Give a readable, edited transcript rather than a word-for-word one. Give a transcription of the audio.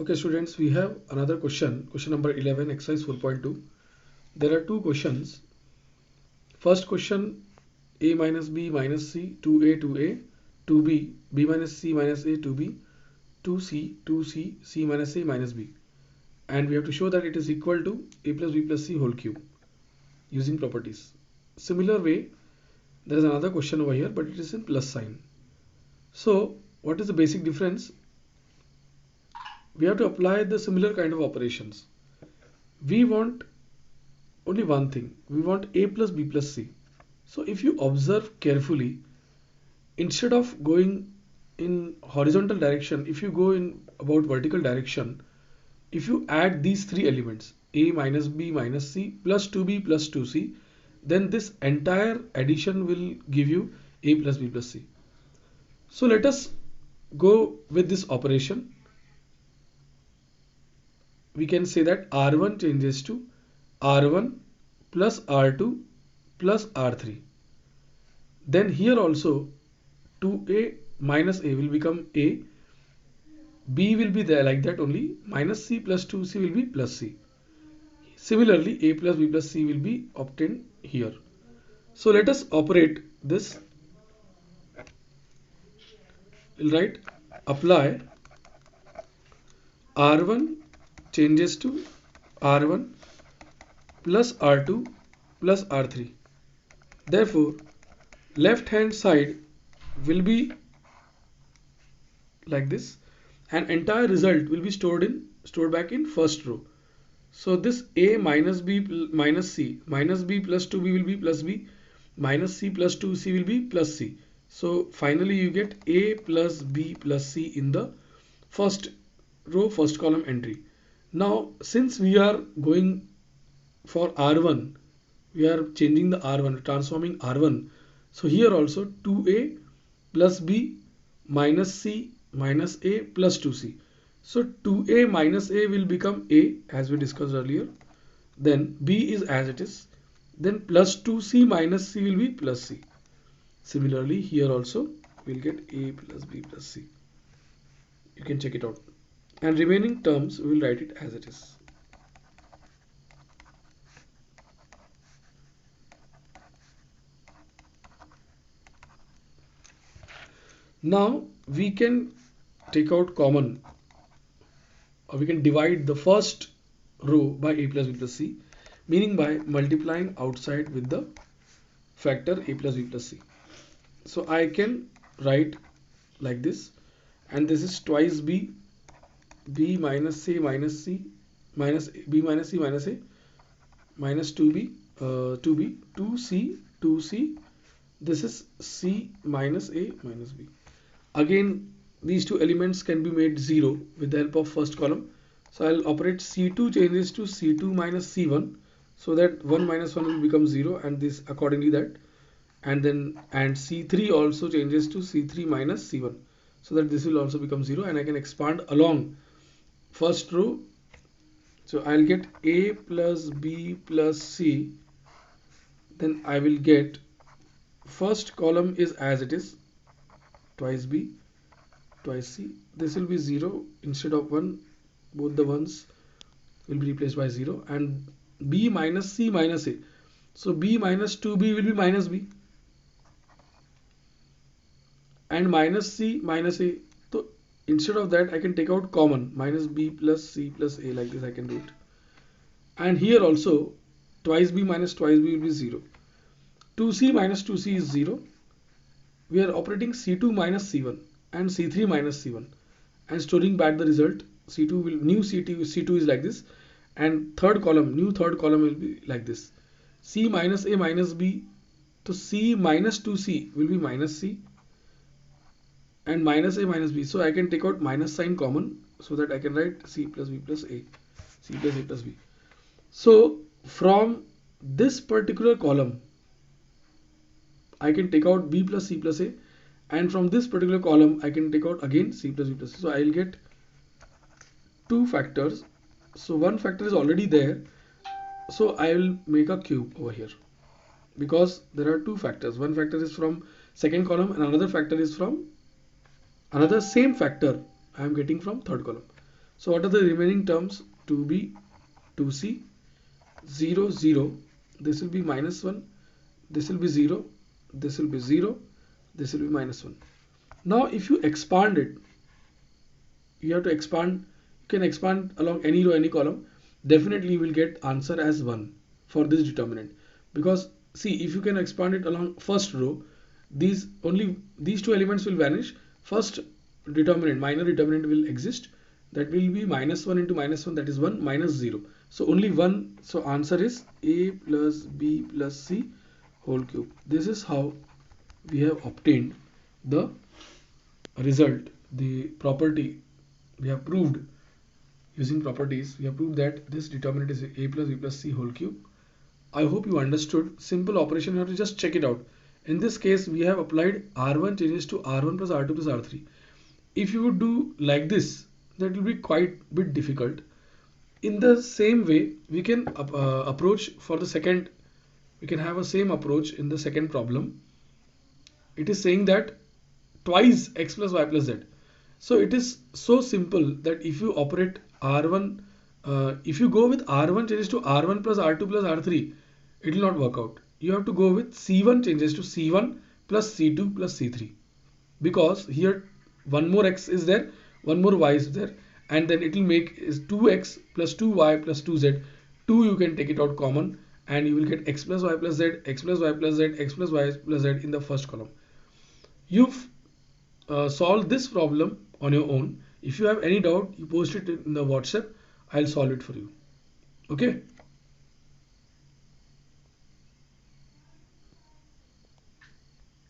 Okay, students, we have another question number 11, exercise 4.2. There are two questions. First question, a minus b minus c, 2a, 2b, b minus c minus a, 2b, 2c, c minus a minus b. And we have to show that it is equal to a plus b plus c whole cube using properties. Similar way, there is another question over here, but it is in plus sign. So, what is the basic difference? We have to apply the similar kind of operations. We want only one thing. We want a plus b plus c. So if you observe carefully, instead of going in horizontal direction, if you go in about vertical direction, if you add these three elements, a minus b minus c plus 2b plus 2c, then this entire addition will give you a plus b plus c. So let us go with this operation. We can say that R1 changes to R1 plus R2 plus R3. Then here also 2a minus a will become a, b will be there like that only, minus c plus 2c will be plus c. Similarly, a plus b plus c will be obtained here. So let us operate this. We'll write apply R1 changes to R1 plus R2 plus R3. Therefore, left hand side will be like this, and entire result will be stored back in first row. So this a minus b minus c minus b plus 2b will be plus b, minus c plus 2c will be plus c. So finally you get a plus b plus c in the first row, first column entry. Now since we are going for R1, we are changing the R1, transforming R1. So here also 2a plus b minus c minus a plus 2c. So 2a minus a will become a as we discussed earlier. Then b is as it is. Then plus 2c minus c will be plus c. Similarly here also we'll get a plus b plus c. You can check it out. And remaining terms we will write it as it is. Now we can take out common, or we can divide the first row by a plus b plus c, meaning by multiplying outside with the factor a plus b plus c. So I can write like this, and this is twice b, b minus c minus c minus b minus c minus a minus 2b, 2b, 2c, 2c. This is c minus a minus b. Again, these two elements can be made 0 with the help of first column. So I'll operate c2 changes to c2 minus c1, so that 1 minus 1 will become 0, and this accordingly that. And then c3 also changes to c3 minus c1, so that this will also become 0, and I can expand along first row. So I'll get a plus b plus c. Then I will get first column is as it is, twice b twice c. This will be 0 instead of 1, both the ones will be replaced by 0, and b minus c minus a. So b minus 2b will be minus b, and minus c minus a. So instead of that I can take out common, minus b plus c plus a, like this I can do it. And here also twice b minus twice b will be 0. 2c minus 2c is 0. We are operating c2 minus c1 and c3 minus c1 and storing back the result. C2 will, new C2 is like this, and third column, new third column will be like this. C minus a minus b, so c minus 2c will be minus c, and minus a minus b. So I can take out minus sign common, so that I can write c plus b plus a, c plus a plus b. So from this particular column I can take out b plus c plus a, and from this particular column I can take out again c plus b plus c. So I will get two factors. So one factor is already there, so I will make a cube over here, because there are two factors. One factor is from second column and another factor is from another same factor I am getting from third column. So what are the remaining terms? 2b, 2c, 0, 0. This will be minus 1. This will be 0. This will be 0. This will be minus 1. Now if you expand it, you have to expand, you can expand along any row, any column. Definitely you will get answer as 1 for this determinant. Because see, if you can expand it along first row, these two elements will vanish. First determinant, minor determinant will exist. That will be minus 1 into minus 1, that is 1, minus 0. So only 1. So answer is a plus b plus c whole cube. This is how we have obtained the result, the property. We have proved using properties, we have proved that this determinant is a plus b plus c whole cube. I hope you understood. Simple operation, you have to just check it out. In this case, we have applied R1 changes to R1 plus R2 plus R3. If you would do like this, that will be quite a bit difficult. In the same way, we can approach for the second, we can have a same approach in the second problem. It is saying that twice x plus y plus z. So it is so simple that if you operate R1, if you go with R1 changes to R1 plus R2 plus R3, it will not work out. You have to go with C1 changes to C1 plus C2 plus C3, because here one more x is there, one more y is there, and then it will make is 2x plus 2y plus 2z. 2 you can take it out common, and you will get x plus y plus z, x plus y plus z, x plus y plus z in the first column. You've solved this problem on your own. If you have any doubt, you post it in the WhatsApp. I'll solve it for you. Okay.